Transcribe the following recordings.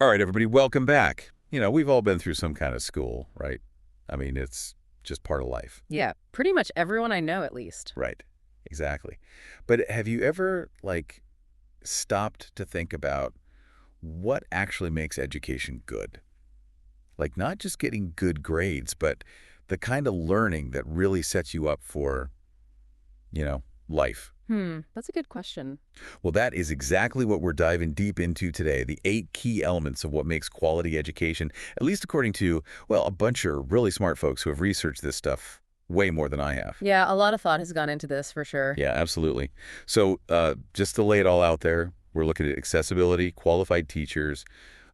All right, everybody, welcome back. We've all been through some kind of school, right? I mean, it's just part of life. Yeah, pretty much everyone I know at least. Right. Exactly. But have you ever, stopped to think about what actually makes education good? Like, not just getting good grades, but the kind of learning that really sets you up for, life. That's a good question. Well, that is exactly what we're diving deep into today, the 8 key elements of what makes quality education, at least according to, well, a bunch of really smart folks who have researched this stuff way more than I have. Yeah, a lot of thought has gone into this for sure. Yeah, absolutely. So just to lay it all out there, we're looking at accessibility, qualified teachers,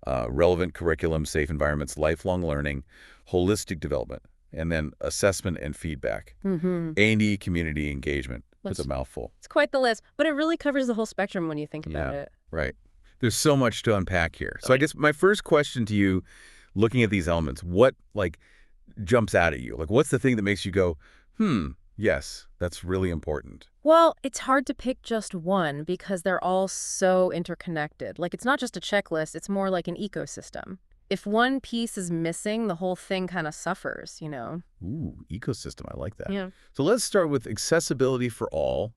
relevant curriculum, safe environments, lifelong learning, holistic development, and then assessment and feedback. Mm-hmm. A&E community engagement. That's a That's mouthful. it's quite the list, but it really covers the whole spectrum when you think about Yeah, it. right. There's so much to unpack here. So I Okay. guess my first question to you, looking at these elements, what jumps out at you? Like what's the thing that makes you go, yes, that's really important. Well, it's hard to pick just one because they're all so interconnected. Like it's not just a checklist, it's more like an ecosystem. If one piece is missing, the whole thing kind of suffers. Ooh, ecosystem. I like that. Yeah. So let's start with accessibility for all.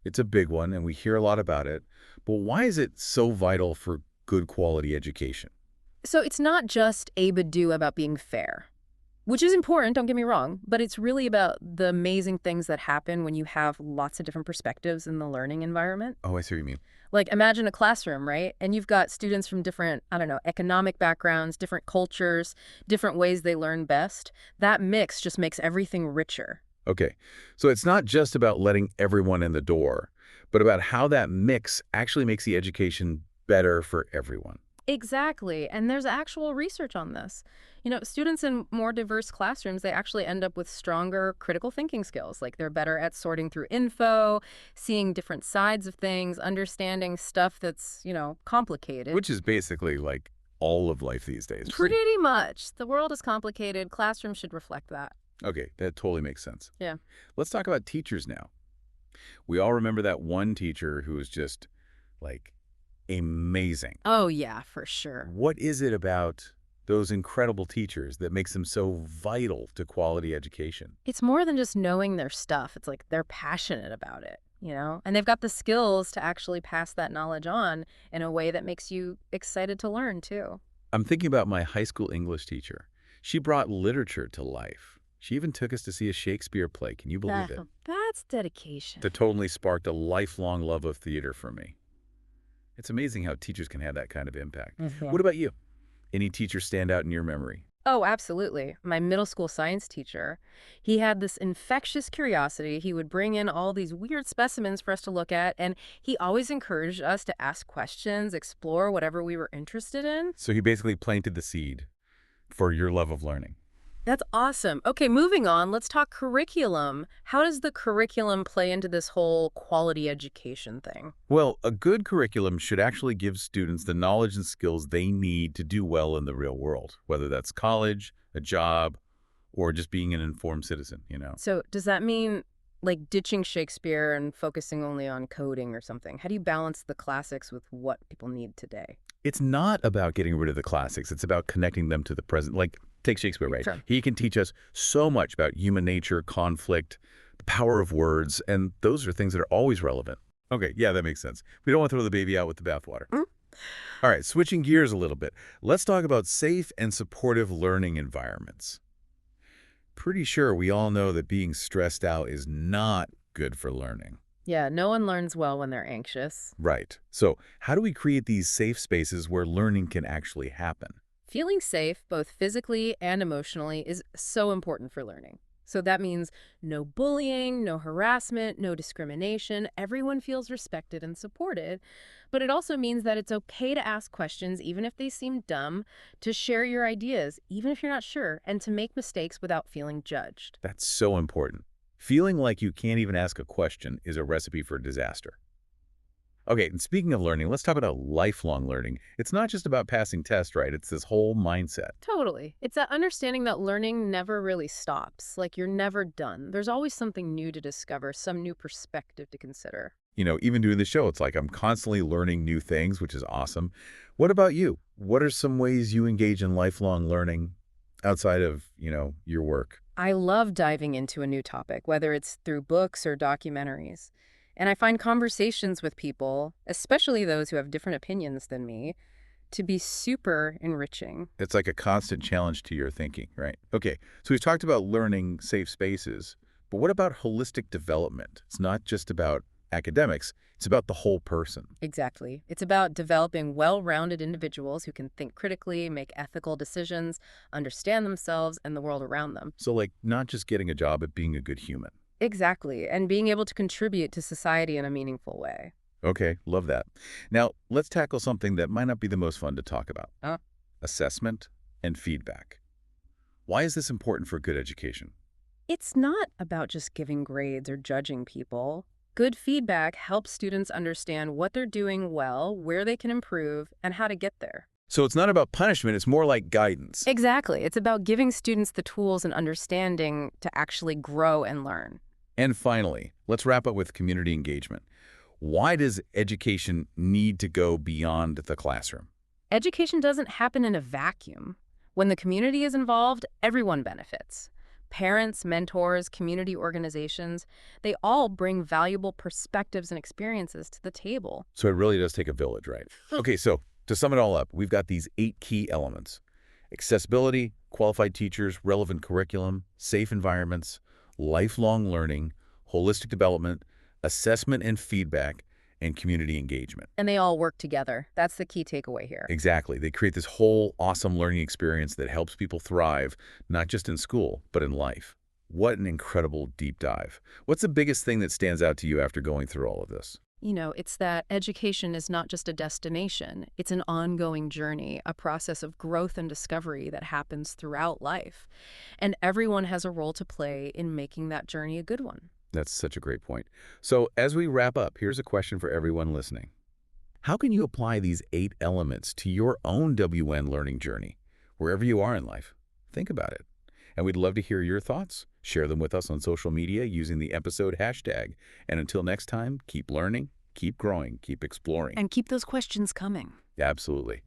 It's a big one, and we hear a lot about it. But why is it so vital for good quality education? So it's not just a do about being fair. Which is important, don't get me wrong, but it's really about the amazing things that happen when you have lots of different perspectives in the learning environment. Oh, I see what you mean. Like imagine a classroom, right? And you've got students from different, I don't know, economic backgrounds, different cultures, different ways they learn best. That mix just makes everything richer. Okay, so it's not just about letting everyone in the door, but about how that mix actually makes the education better for everyone. Exactly. And there's actual research on this. Students in more diverse classrooms, they actually end up with stronger critical thinking skills. Like they're better at sorting through info, seeing different sides of things, understanding stuff that's complicated. Which is basically like all of life these days, right? Pretty much. The world is complicated. Classrooms should reflect that. Okay, that totally makes sense. Yeah. Let's talk about teachers now. We all remember that one teacher who was just like amazing. Oh, yeah, for sure. What is it about those incredible teachers that makes them so vital to quality education? It's more than just knowing their stuff. It's like they're passionate about it. And they've got the skills to actually pass that knowledge on in a way that makes you excited to learn, too. I'm thinking about my high school English teacher. She brought literature to life. She even took us to see a Shakespeare play. Can you believe it? That's dedication. That totally sparked a lifelong love of theater for me. It's amazing how teachers can have that kind of impact. Mhm. What about you? Any teachers stand out in your memory? Oh, absolutely. My middle school science teacher, he had this infectious curiosity. He would bring in all these weird specimens for us to look at, and he always encouraged us to ask questions, explore whatever we were interested in. So he basically planted the seed for your love of learning. That's awesome. Okay, moving on, let's talk curriculum. How does the curriculum play into this whole quality education thing? Well, a good curriculum should actually give students the knowledge and skills they need to do well in the real world, whether that's college, a job, or just being an informed citizen. So, does that mean like ditching Shakespeare and focusing only on coding or something? How do you balance the classics with what people need today? It's not about getting rid of the classics. It's about connecting them to the present. Like, take Shakespeare, right? Sure. He can teach us so much about human nature, conflict, the power of words, and those are things that are always relevant. Okay, yeah, that makes sense. We don't want to throw the baby out with the bathwater. Mm. All right, switching gears a little bit. Let's talk about safe and supportive learning environments. Pretty sure we all know that being stressed out is not good for learning. Yeah, no one learns well when they're anxious. Right. So how do we create these safe spaces where learning can actually happen? Feeling safe, both physically and emotionally, is so important for learning. So that means no bullying, no harassment, no discrimination. Everyone feels respected and supported. But it also means that it's okay to ask questions, even if they seem dumb, to share your ideas, even if you're not sure, and to make mistakes without feeling judged. That's so important. Feeling like you can't even ask a question is a recipe for disaster. Okay, and speaking of learning, let's talk about lifelong learning. It's not just about passing tests, right? It's this whole mindset. Totally. It's that understanding that learning never really stops. Like you're never done. There's always something new to discover, some new perspective to consider. Even doing the show, it's like I'm constantly learning new things, which is awesome. What about you? What are some ways you engage in lifelong learning outside of, your work? I love diving into a new topic, whether it's through books or documentaries. And I find conversations with people, especially those who have different opinions than me, to be super enriching. It's like a constant challenge to your thinking, right? Okay, so we've talked about learning safe spaces, but what about holistic development? It's not just about academics, it's about the whole person. Exactly. It's about developing well-rounded individuals who can think critically, make ethical decisions, understand themselves and the world around them. So like not just getting a job, but being a good human. Exactly. And being able to contribute to society in a meaningful way. Okay, love that. Now, let's tackle something that might not be the most fun to talk about. Uh, Assessment and feedback. Why is this important for good education? It's not about just giving grades or judging people. Good feedback helps students understand what they're doing well, where they can improve, and how to get there. So it's not about punishment, it's more like guidance. Exactly. It's about giving students the tools and understanding to actually grow and learn. And finally, let's wrap up with community engagement. Why does education need to go beyond the classroom? Education doesn't happen in a vacuum. When the community is involved, everyone benefits. Parents, mentors, community organizations, they all bring valuable perspectives and experiences to the table. So it really does take a village, right? Okay, so to sum it all up, we've got these 8 key elements: accessibility, qualified teachers, relevant curriculum, safe environments, lifelong learning, holistic development, assessment and feedback, and community engagement. And they all work together. That's the key takeaway here. Exactly. They create this whole awesome learning experience that helps people thrive, not just in school, but in life. What an incredible deep dive. What's the biggest thing that stands out to you after going through all of this? It's that education is not just a destination. It's an ongoing journey, a process of growth and discovery that happens throughout life. And everyone has a role to play in making that journey a good one. That's such a great point. So as we wrap up, here's a question for everyone listening. How can you apply these 8 elements to your own WN learning journey, wherever you are in life? Think about it. And we'd love to hear your thoughts. Share them with us on social media using the episode hashtag. And until next time, keep learning, keep growing, keep exploring. And keep those questions coming. Absolutely.